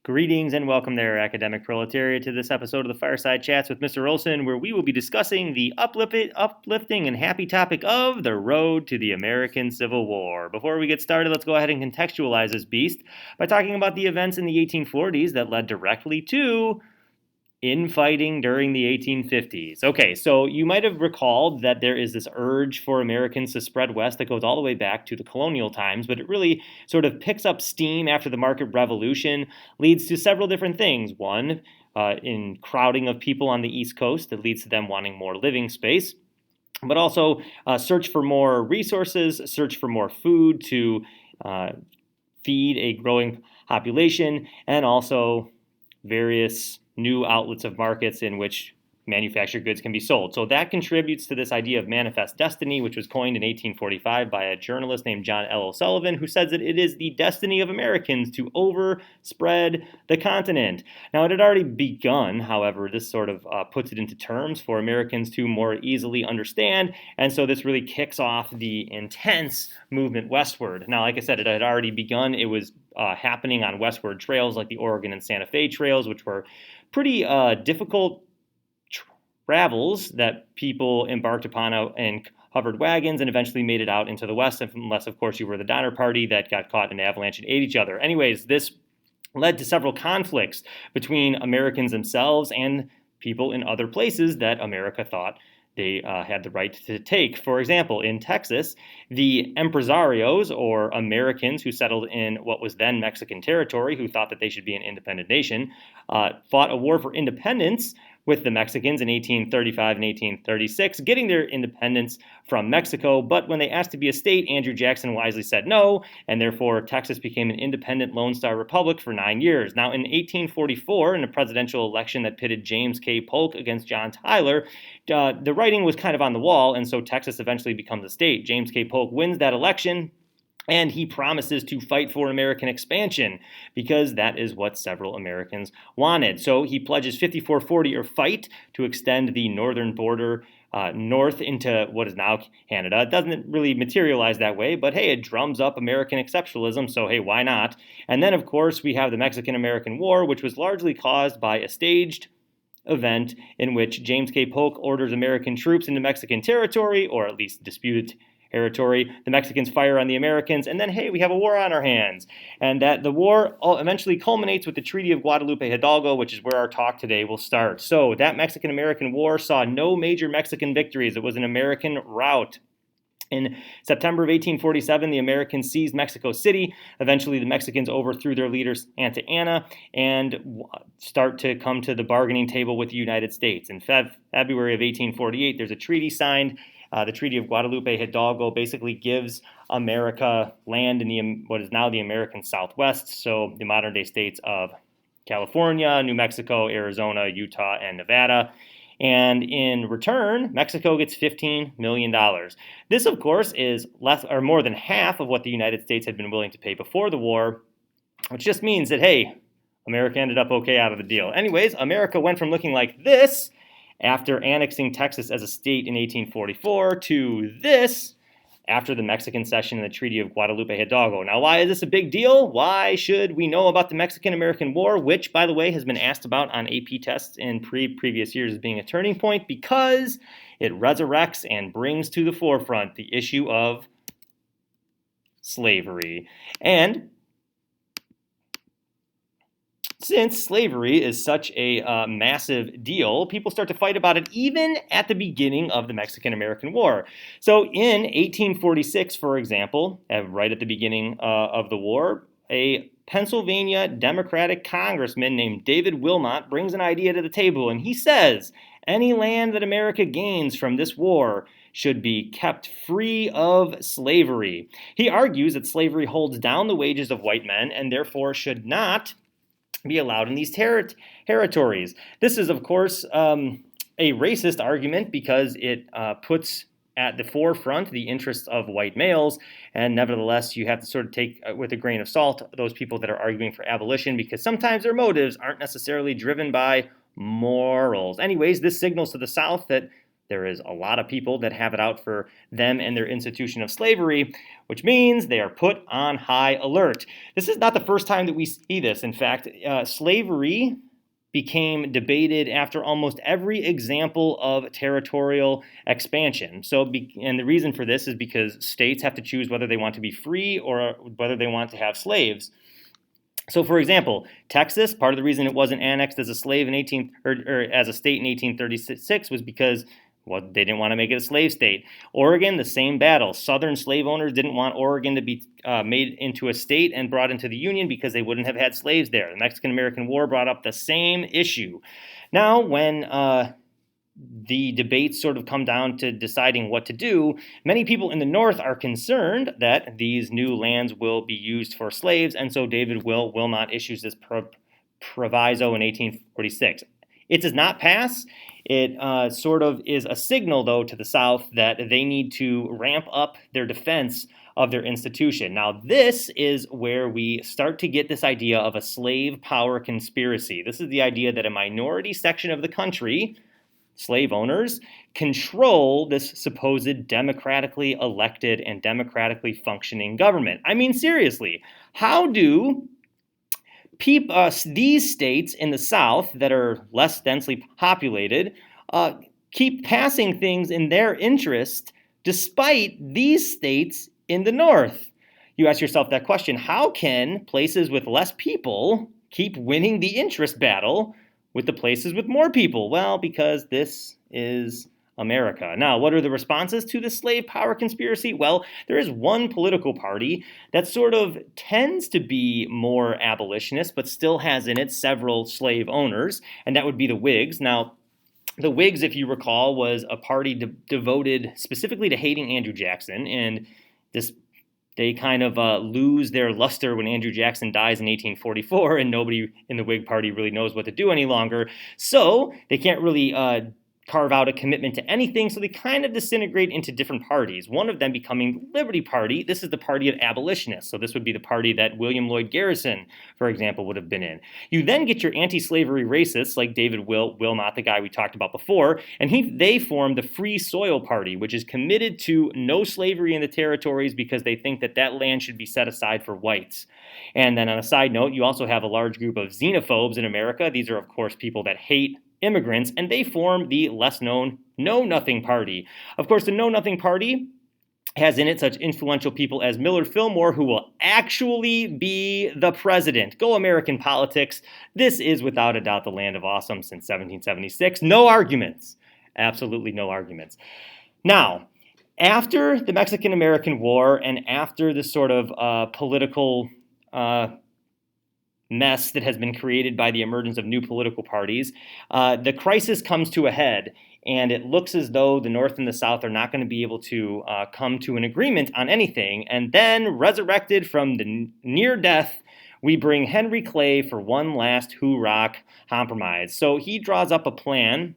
Greetings and welcome there, academic proletariat, to this episode of the Fireside Chats with Mr. Olson, where we will be discussing the uplifting and happy topic of the road to the American Civil War. Before we get started, let's go ahead and contextualize this beast by talking about the events in the 1840s that led directly to infighting during the 1850s. Okay, so you might have recalled that there is this urge for Americans to spread west that goes all the way back to the colonial times, but it really sort of picks up steam after the market revolution, leads to several different things. One, in crowding of people on the East Coast that leads to them wanting more living space, but also search for more resources, search for more food to feed a growing population, and also various new outlets of markets in which manufactured goods can be sold. So that contributes to this idea of manifest destiny, which was coined in 1845 by a journalist named John L. O'Sullivan, who says that it is the destiny of Americans to overspread the continent. Now, it had already begun, however, this sort of puts it into terms for Americans to more easily understand, and so this really kicks off the intense movement westward. Now, like I said, it had already begun. It was happening on westward trails like the Oregon and Santa Fe trails, which were pretty difficult travels that people embarked upon in covered wagons and eventually made it out into the West, unless, of course, you were the Donner Party that got caught in an avalanche and ate each other. Anyways, this led to several conflicts between Americans themselves and people in other places that America thought they had the right to take. For example, in Texas, the empresarios, or Americans who settled in what was then Mexican territory, who thought that they should be an independent nation, fought a war for independence with the Mexicans in 1835 and 1836, getting their independence from Mexico. But when they asked to be a state, Andrew Jackson wisely said no, and therefore Texas became an independent Lone Star Republic for 9 years. Now, in 1844, in a presidential election that pitted James K. Polk against John Tyler, the writing was kind of on the wall, and so Texas eventually becomes a state. James K. Polk wins that election, and he promises to fight for American expansion because that is what several Americans wanted. So he pledges 5440, or fight, to extend the northern border north into what is now Canada. It doesn't really materialize that way, but hey, it drums up American exceptionalism, so hey, why not? And then, of course, we have the Mexican-American War, which was largely caused by a staged event in which James K. Polk orders American troops into Mexican territory, or at least disputed territory. The Mexicans fire on the Americans, and then, hey, we have a war on our hands. And that the war eventually culminates with the Treaty of Guadalupe Hidalgo, which is where our talk today will start. So that Mexican-American War saw no major Mexican victories. It was an American rout. In September of 1847, the Americans seized Mexico City. Eventually, the Mexicans overthrew their leader, Santa Anna, and start to come to the bargaining table with the United States. In February of 1848, there's a treaty signed. The Treaty of Guadalupe Hidalgo basically gives America land in what is now the American Southwest, so the modern-day states of California, New Mexico, Arizona, Utah, and Nevada. And in return, Mexico gets $15 million. This, of course, is less or more than half of what the United States had been willing to pay before the war, which just means that, hey, America ended up okay out of the deal. Anyways, America went from looking like this after annexing Texas as a state in 1844 to this after the Mexican cession and the Treaty of Guadalupe Hidalgo. Now, why is this a big deal? Why should we know about the Mexican-American War, which, by the way, has been asked about on AP tests in previous years as being a turning point? Because it resurrects and brings to the forefront the issue of slavery. And since slavery is such a massive deal, people start to fight about it even at the beginning of the Mexican-American War. So in 1846, for example, right at the beginning of the war, a Pennsylvania Democratic congressman named David Wilmot brings an idea to the table, and he says, any land that America gains from this war should be kept free of slavery. He argues that slavery holds down the wages of white men and therefore should not be allowed in these territories. This is, of course, a racist argument because it puts at the forefront the interests of white males, and nevertheless, you have to sort of take with a grain of salt those people that are arguing for abolition because sometimes their motives aren't necessarily driven by morals. Anyways, this signals to the South that There is a lot of people that have it out for them and their institution of slavery, which means they are put on high alert. This is not the first time that we see this. In fact, slavery became debated after almost every example of territorial expansion. And the reason for this is because states have to choose whether they want to be free or whether they want to have slaves. So, for example, Texas, part of the reason it wasn't annexed as a slave in as a state in 1836 was because they didn't want to make it a slave state. Oregon, the same battle. Southern slave owners didn't want Oregon to be made into a state and brought into the Union because they wouldn't have had slaves there. The Mexican-American War brought up the same issue. Now, when the debates sort of come down to deciding what to do, many people in the North are concerned that these new lands will be used for slaves, and so David Wilmot issues this proviso in 1846. It does not pass. It sort of is a signal, though, to the South that they need to ramp up their defense of their institution. Now, this is where we start to get this idea of a slave power conspiracy. This is the idea that a minority section of the country, slave owners, control this supposed democratically elected and democratically functioning government. I mean, seriously, how do these states in the South that are less densely populated keep passing things in their interest despite these states in the North? You ask yourself that question. How can places with less people keep winning the interest battle with the places with more people? Well, because this is America. Now, what are the responses to the slave power conspiracy? Well, there is one political party that sort of tends to be more abolitionist, but still has in it several slave owners, and that would be the Whigs. Now, the Whigs, if you recall, was a party devoted specifically to hating Andrew Jackson, and they kind of lose their luster when Andrew Jackson dies in 1844, and nobody in the Whig Party really knows what to do any longer. So they can't really carve out a commitment to anything, so they kind of disintegrate into different parties, one of them becoming the Liberty Party. This is the party of abolitionists, so this would be the party that William Lloyd Garrison, for example, would have been in. You then get your anti-slavery racists like David Wilmot, the guy we talked about before, and they form the Free Soil Party, which is committed to no slavery in the territories because they think that that land should be set aside for whites. And then on a side note, you also have a large group of xenophobes in America. These are, of course, people that hate immigrants, and they form the less-known Know Nothing Party. Of course, the Know Nothing Party has in it such influential people as Millard Fillmore, who will actually be the president. Go American politics. This is without a doubt the land of awesome since 1776. No arguments. Absolutely no arguments. Now, after the Mexican-American War and after this sort of political mess that has been created by the emergence of new political parties, the crisis comes to a head, and it looks as though the North and the South are not going to be able to come to an agreement on anything. And then, resurrected from the near death, we bring Henry Clay for one last hoorah compromise. So he draws up a plan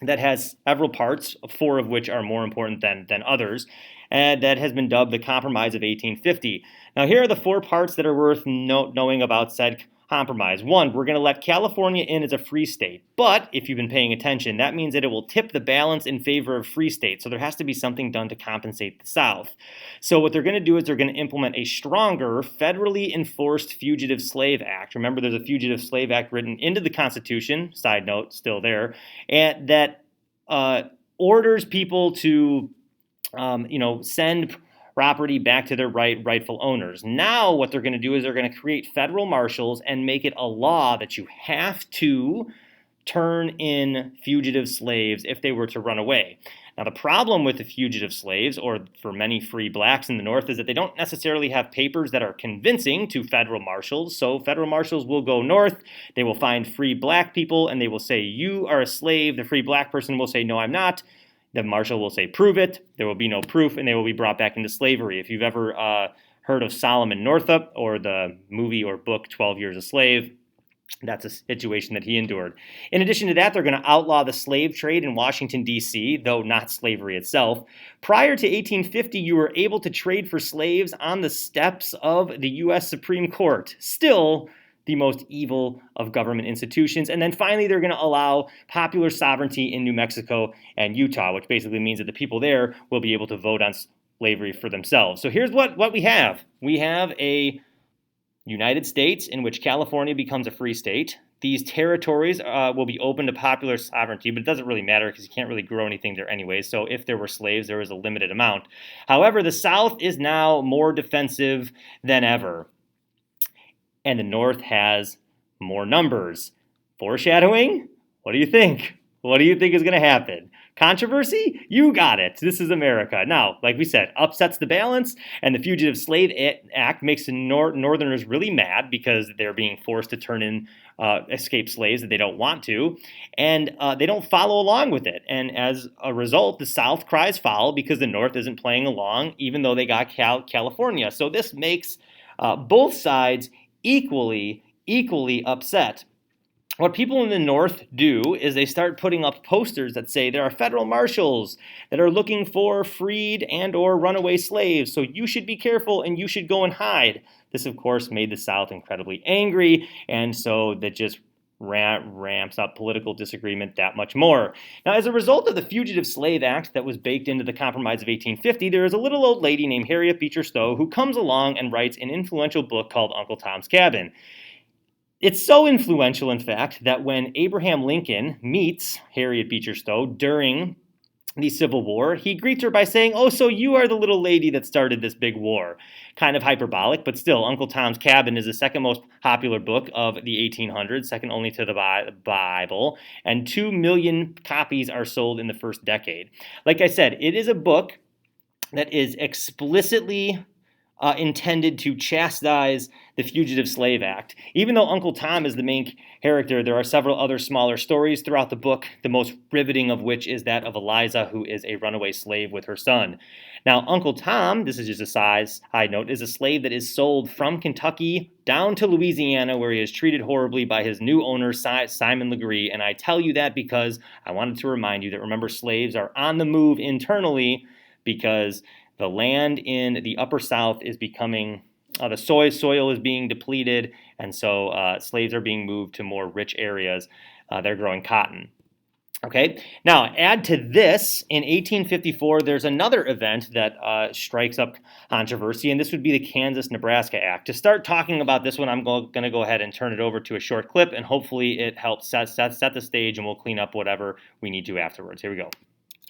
that has several parts, four of which are more important than others, and that has been dubbed the Compromise of 1850. Now, here are the four parts that are worth knowing about said compromise. One, we're going to let California in as a free state, but if you've been paying attention, that means that it will tip the balance in favor of free states, so there has to be something done to compensate the South. So what they're going to do is they're going to implement a stronger, federally enforced Fugitive Slave Act. Remember, there's a Fugitive Slave Act written into the Constitution, side note, still there, and that orders people to send property back to their rightful owners. Now what they're going to do is they're going to create federal marshals and make it a law that you have to turn in fugitive slaves if they were to run away. Now the problem with the fugitive slaves, or for many free blacks in the North, is that they don't necessarily have papers that are convincing to federal marshals. So federal marshals will go north, they will find free black people, and they will say, "You are a slave." The free black person will say, "No, I'm not." The marshal will say, "Prove it." There will be no proof, and they will be brought back into slavery. If you've ever heard of Solomon Northup or the movie or book 12 Years a Slave, that's a situation that he endured. In addition to that, they're going to outlaw the slave trade in Washington, D.C., though not slavery itself. Prior to 1850, you were able to trade for slaves on the steps of the U.S. Supreme Court. Still, the most evil of government institutions. And then finally, they're going to allow popular sovereignty in New Mexico and Utah, which basically means that the people there will be able to vote on slavery for themselves. So here's what we have. We have a United States in which California becomes a free state. These territories will be open to popular sovereignty, but it doesn't really matter because you can't really grow anything there anyway. So if there were slaves, there was a limited amount. However, the South is now more defensive than ever, and the North has more numbers. Foreshadowing? What do you think? What do you think is going to happen? Controversy? You got it. This is America. Now, like we said, upsets the balance, and the Fugitive Slave Act makes the Northerners really mad because they're being forced to turn in escaped slaves that they don't want to, and they don't follow along with it. And as a result, the South cries foul because the North isn't playing along, even though they got California. So this makes both sides equally upset. What people in the North do is they start putting up posters that say there are federal marshals that are looking for freed and or runaway slaves, so you should be careful and you should go and hide. This, of course, made the South incredibly angry, and so that just ramps up political disagreement that much more. Now, as a result of the Fugitive Slave Act that was baked into the Compromise of 1850, there is a little old lady named Harriet Beecher Stowe who comes along and writes an influential book called Uncle Tom's Cabin. It's so influential, in fact, that when Abraham Lincoln meets Harriet Beecher Stowe during the Civil War, he greets her by saying, "Oh, so you are the little lady that started this big war." Kind of hyperbolic, but still, Uncle Tom's Cabin is the second most popular book of the 1800s, second only to the Bible, and 2 million copies are sold in the first decade. Like I said, it is a book that is explicitly intended to chastise the Fugitive Slave Act. Even though Uncle Tom is the main character, there are several other smaller stories throughout the book, the most riveting of which is that of Eliza, who is a runaway slave with her son. Now, Uncle Tom, this is just a side note, is a slave that is sold from Kentucky down to Louisiana, where he is treated horribly by his new owner, Simon Legree. And I tell you that because I wanted to remind you that, remember, slaves are on the move internally because the land in the Upper South is becoming, the soil is being depleted, and so slaves are being moved to more rich areas. They're growing cotton. Okay, now add to this, in 1854, there's another event that strikes up controversy, and this would be the Kansas-Nebraska Act. To start talking about this one, I'm going to go ahead and turn it over to a short clip, and hopefully it helps set the stage, and we'll clean up whatever we need to afterwards. Here we go.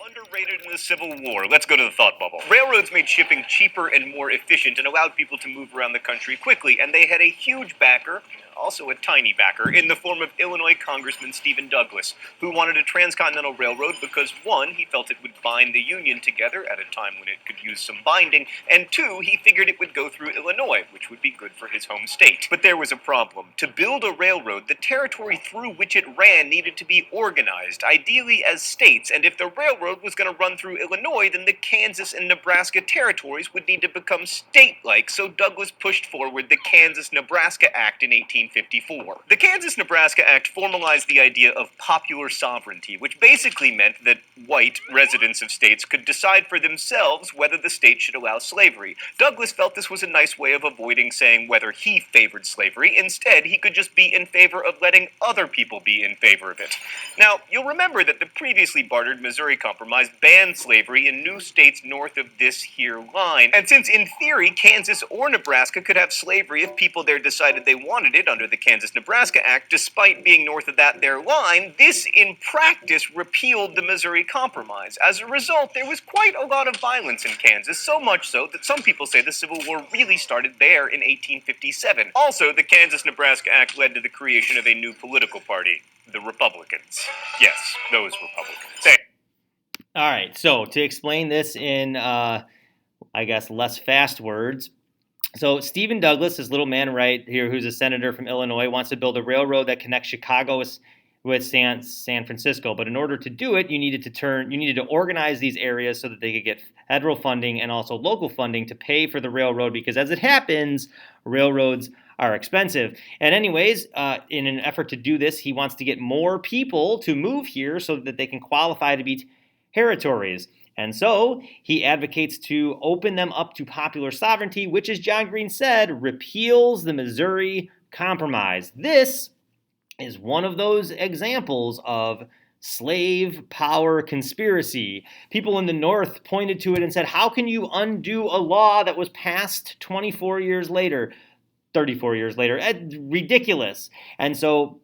Underrated in the Civil War. Let's go to the thought bubble. Railroads made shipping cheaper and more efficient and allowed people to move around the country quickly, and they had a huge backer, also a tiny backer, in the form of Illinois Congressman Stephen Douglas, who wanted a transcontinental railroad because, one, he felt it would bind the Union together at a time when it could use some binding, and two, he figured it would go through Illinois, which would be good for his home state. But there was a problem. To build a railroad, the territory through which it ran needed to be organized, ideally as states, and if the railroad was going to run through Illinois, then the Kansas and Nebraska territories would need to become state-like, so Douglas pushed forward the Kansas-Nebraska Act in 1854. The Kansas-Nebraska Act formalized the idea of popular sovereignty, which basically meant that white residents of states could decide for themselves whether the state should allow slavery. Douglas felt this was a nice way of avoiding saying whether he favored slavery. Instead, he could just be in favor of letting other people be in favor of it. Now, you'll remember that the previously bartered Missouri Compromise banned slavery in new states north of this here line, and since in theory Kansas or Nebraska could have slavery if people there decided they wanted it under the Kansas-Nebraska Act, despite being north of that there line, this in practice repealed the Missouri Compromise. As a result, there was quite a lot of violence in Kansas, so much so that some people say the Civil War really started there in 1857. Also, the Kansas-Nebraska Act led to the creation of a new political party, the Republicans. Yes, those Republicans. All right, so to explain this in, I guess, less fast words, so Stephen Douglas, this little man right here who's a senator from Illinois, wants to build a railroad that connects Chicago with San Francisco. But in order to do it, you needed to organize these areas so that they could get federal funding and also local funding to pay for the railroad, because as it happens, railroads are expensive. And anyways, in an effort to do this, he wants to get more people to move here so that they can qualify to be territories. And so he advocates to open them up to popular sovereignty, which, as John Green said, repeals the Missouri Compromise. This is one of those examples of slave power conspiracy. People in the North pointed to it and said, how can you undo a law that was passed 24 years later, 34 years later? Ridiculous. And so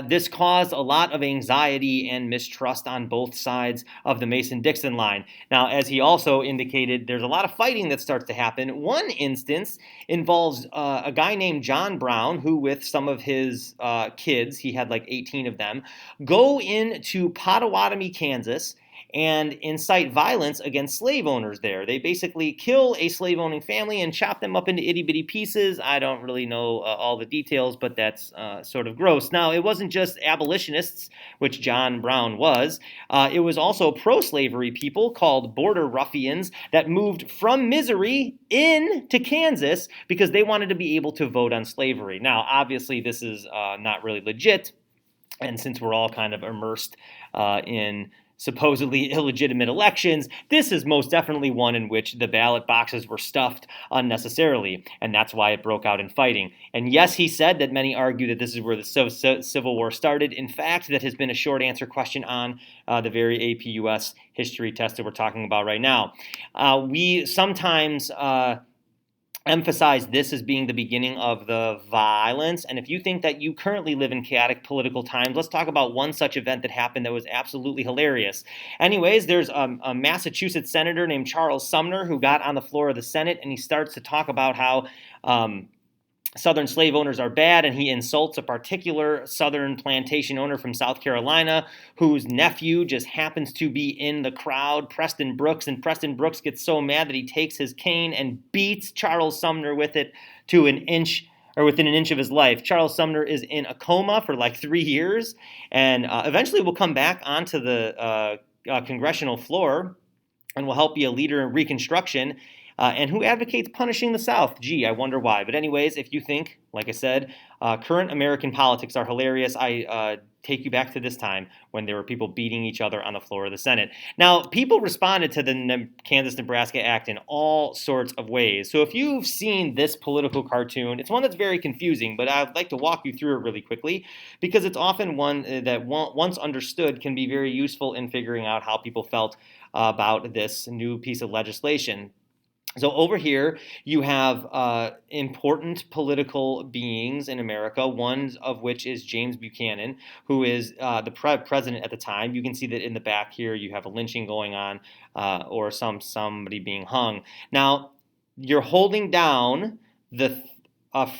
this caused a lot of anxiety and mistrust on both sides of the Mason-Dixon line. Now, as he also indicated, there's a lot of fighting that starts to happen. One instance involves a guy named John Brown, who with some of his kids, he had like 18 of them, go into Pottawatomie, Kansas, and incite violence against slave owners there. They basically kill a slave-owning family and chop them up into itty-bitty pieces. I don't really know all the details, but that's sort of gross. Now, it wasn't just abolitionists, which John Brown was. It was also pro-slavery people called border ruffians that moved from Missouri into Kansas because they wanted to be able to vote on slavery. Now, obviously, this is not really legit, and since we're all kind of immersed in supposedly illegitimate elections, this is most definitely one in which the ballot boxes were stuffed unnecessarily, and that's why it broke out in fighting. And yes, he said that many argue that this is where the Civil War started. In fact, that has been a short answer question on the very APUS history test that we're talking about right now. We sometimes emphasize this as being the beginning of the violence. And if you think that you currently live in chaotic political times, let's talk about one such event that happened that was absolutely hilarious. Anyways, there's a Massachusetts senator named Charles Sumner who got on the floor of the Senate, and he starts to talk about how Southern slave owners are bad, and he insults a particular Southern plantation owner from South Carolina whose nephew just happens to be in the crowd, Preston Brooks, and Preston Brooks gets so mad that he takes his cane and beats Charles Sumner with it to an inch or within an inch of his life. Charles Sumner is in a coma for like 3 years and eventually will come back onto the congressional floor and will help be a leader in Reconstruction. And who advocates punishing the South? Gee, I wonder why. But anyways, if you think, like I said, current American politics are hilarious, I take you back to this time when there were people beating each other on the floor of the Senate. Now, people responded to the Kansas-Nebraska Act in all sorts of ways. So if you've seen this political cartoon, it's one that's very confusing, but I'd like to walk you through it really quickly because it's often one that once understood can be very useful in figuring out how people felt about this new piece of legislation. So over here, you have important political beings in America, one of which is James Buchanan, who is the president at the time. You can see that in the back here, you have a lynching going on or somebody being hung. Now, you're holding down the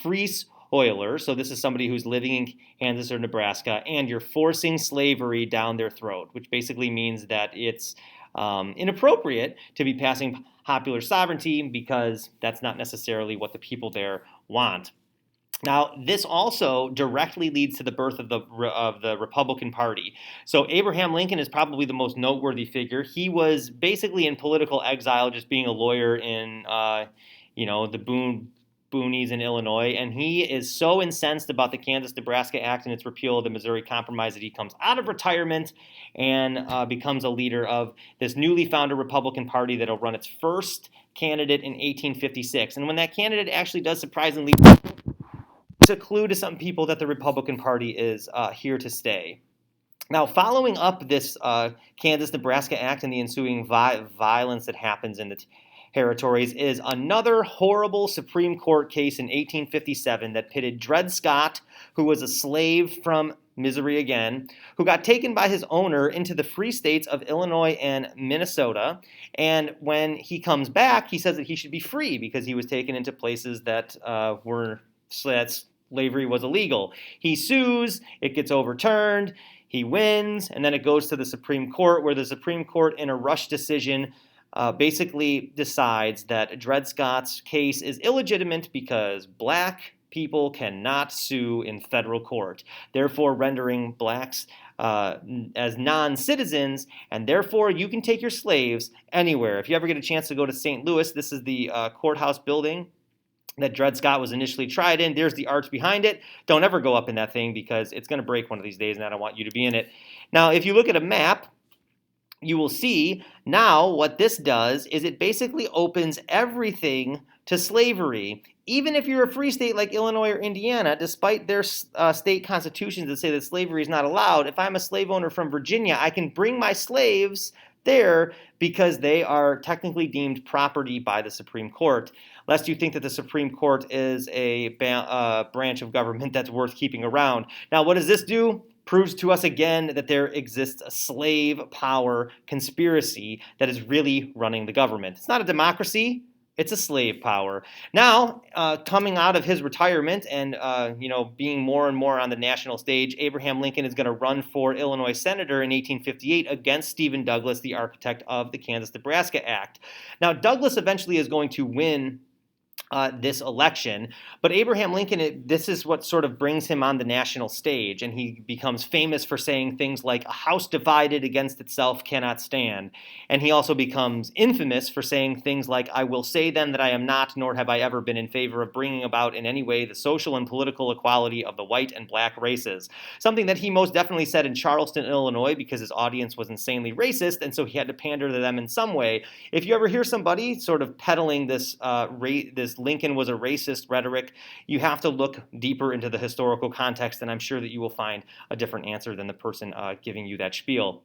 free oiler, so this is somebody who's living in Kansas or Nebraska, and you're forcing slavery down their throat, which basically means that it's inappropriate to be passing popular sovereignty because that's not necessarily what the people there want. Now, this also directly leads to the birth of the Republican Party. So Abraham Lincoln is probably the most noteworthy figure. He was basically in political exile, just being a lawyer in, the boonies in Illinois, and he is so incensed about the Kansas-Nebraska Act and its repeal of the Missouri Compromise that he comes out of retirement and becomes a leader of this newly founded Republican Party that will run its first candidate in 1856. And when that candidate actually does surprisingly, it's a clue to some people that the Republican Party is here to stay. Now, following up this Kansas-Nebraska Act and the ensuing violence that happens in the territories is another horrible Supreme Court case in 1857 that pitted Dred Scott, who was a slave from Missouri again, who got taken by his owner into the free states of Illinois and Minnesota. And when he comes back, he says that he should be free because he was taken into places that slavery was illegal. He sues, it gets overturned, he wins, and then it goes to the Supreme Court, where the Supreme Court, in a rush decision, basically decides that Dred Scott's case is illegitimate because black people cannot sue in federal court, therefore rendering blacks as non-citizens, and therefore you can take your slaves anywhere. If you ever get a chance to go to St. Louis, this is the courthouse building that Dred Scott was initially tried in. There's the arch behind it. Don't ever go up in that thing because it's going to break one of these days, and I don't want you to be in it. Now, if you look at a map, you will see now what this does is it basically opens everything to slavery, even if you're a free state like Illinois or Indiana, despite their state constitutions that say that slavery is not allowed, if I'm a slave owner from Virginia, I can bring my slaves there because they are technically deemed property by the Supreme Court, lest you think that the Supreme Court is a branch of government that's worth keeping around. Now, what does this do? Proves to us again that there exists a slave power conspiracy that is really running the government. It's not a democracy. It's a slave power. Now, coming out of his retirement and being more and more on the national stage, Abraham Lincoln is going to run for Illinois senator in 1858 against Stephen Douglas, the architect of the Kansas-Nebraska Act. Now, Douglas eventually is going to win this election. But Abraham Lincoln, this is what sort of brings him on the national stage, and he becomes famous for saying things like, "A house divided against itself cannot stand." And he also becomes infamous for saying things like, "I will say then that I am not, nor have I ever been in favor of bringing about in any way the social and political equality of the white and black races." Something that he most definitely said in Charleston, Illinois, because his audience was insanely racist, and so he had to pander to them in some way. If you ever hear somebody sort of peddling this Lincoln was a racist rhetoric, you have to look deeper into the historical context, and I'm sure that you will find a different answer than the person giving you that spiel.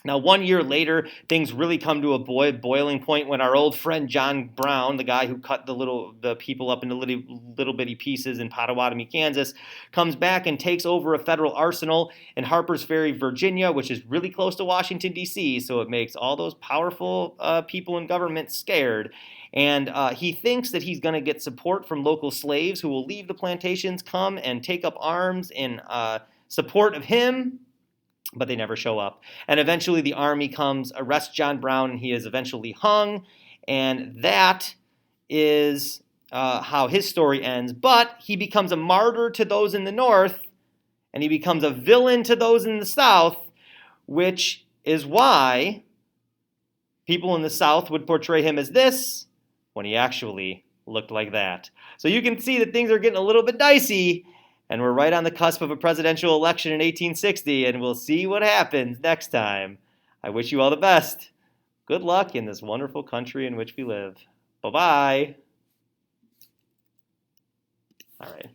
Now, 1 year later, things really come to a boiling point when our old friend John Brown, the guy who cut the people up into little bitty pieces in Pottawatomie, Kansas, comes back and takes over a federal arsenal in Harper's Ferry, Virginia, which is really close to Washington, D.C., so it makes all those powerful people in government scared. And he thinks that he's going to get support from local slaves who will leave the plantations, come and take up arms in support of him, but they never show up. And eventually the army comes, arrests John Brown, and he is eventually hung. And that is how his story ends. But he becomes a martyr to those in the North, and he becomes a villain to those in the South, which is why people in the South would portray him as this, when he actually looked like that. So you can see that things are getting a little bit dicey, and we're right on the cusp of a presidential election in 1860, and we'll see what happens next time. I wish you all the best. Good luck in this wonderful country in which we live. Bye-bye. All right.